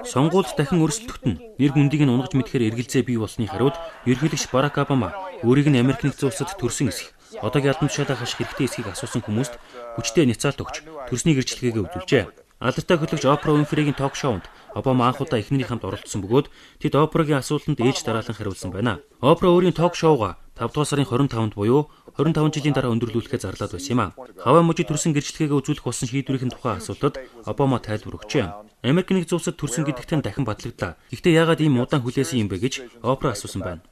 Сонгуульд дахин өрсөлдөхт нь нэр хүндийг нь унгаж мэдхээр эргэлзээ бий болсны хариуд ерөнхийлөгч Барак Обама өөрийг нь Америк нэгдсэн улсад төрсөн эсэх, одоогийн албан тушаалаа хаших хэрэгтэй эсхийг асуусан хүмүүст хүчтэй няцаалт өгч төрсний гэрчлэгээгээ үзүүлжээ. Алдартай хөтлөгч Опра Уинфригийн ток шоунд Обама анх удаа эхнэрийн хамт оролцсон бөгөөд тэд Опрагийн асуултанд ээлж дараалан хариулсан байна. Опра өөрийн ток шоуга 5 дугаар сарын 25-нд буюу 25 жилийн дараа өндөрлүүлэхээ зарлаад байсан юм а. Хавай мужид төрсэн гэрчлэгээгээ үзүүлэх болсон шийдвэрийн тухай асуултад Обама тайлбар өгчээ. Америк нэгдсэн улсад төрсөн гэдэгт нь дахин батлагдлаа. Гэхдээ яагаад ийм удаан хүлээсэн юм бэ гэж Опра асуусан байна.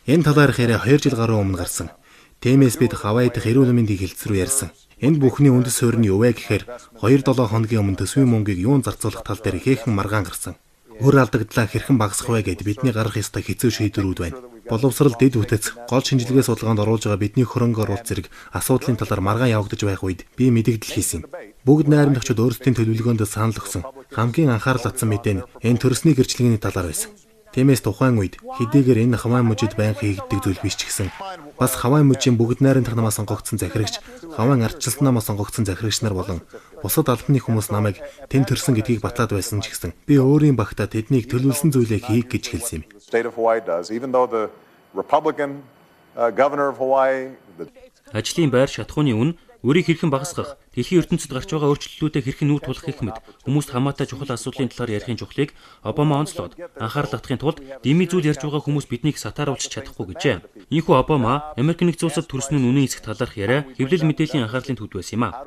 Энэ талаарх яриа 2 жил гаруй өмнө гарсан. Тиймээс бид Хавай дахь эрүүл мэндийн хэлтс рүү ярьсан. Энд бүхний үндэс суурь нь юу вэ гэхээр 2-7 хоногийн өмнө төсвийн мөнгийг юун зарцуулах тал дээр ихээхэн маргаан гарсан. Өр алдагдлаа хэрхэн багасгах вэ гэд бидний гарах ёстой хэцүү шийдвэрүүд байна. Боловсрал дэд үтэц гол шинжилгээ судалгаанд оруулж байгаа бидний хөрөнгө оруулалт зэрэг асуудлын талаар маргаан явагдаж байх үед би мэдэгдэл хийсэн. Бүгд найрамдагчид өөрсдийн төлөвлөгөөнд санал өгсөн. Хамгийн анхаарал татсан мэдээ нь энэ төрсний гэрчлэгээний талаар байсан. Тиймээс тухайн үед хэдийгээр энэ Хавай мужид байнга хийгддэг зүйл биш ч гэсэн бас Хавай мужийн бүгд найрамдах намаас сонгогдсон захирагч, Хавайн ардчилсан намаас сонгогдсон захирагч нар болон бусад албаны хүмүүс намайг тэн төрсөн гэдгийг батлаад байсан ч гэсэн би өөрийн багтаа тэднийг төлөвлөсөн зүйлээ хийх гэж хэлсэн юм. Ажлын байр шатхууны үн өрийг хэрхэн багасгах, дэлхийн ертөнцид гарч байгаа өөрчлөлтүүдэд хэрхэн нүүр тулах гэх мэт хүмүүст хамаатай чухал асуудлын талаар ярихын чухлыг Обама онцлоод анхаарал татахын тулд дэмий зүйл ярьж байгаа хүмүүс биднийг сатааруулж чадахгүй гэжээ. Ийхүү Обама Америк нэгдсэн улсад төрсөн нь үнэн эсэх талаарх яриа хэвлэл мэдээллийн анхаарлын төвд байсан юм а.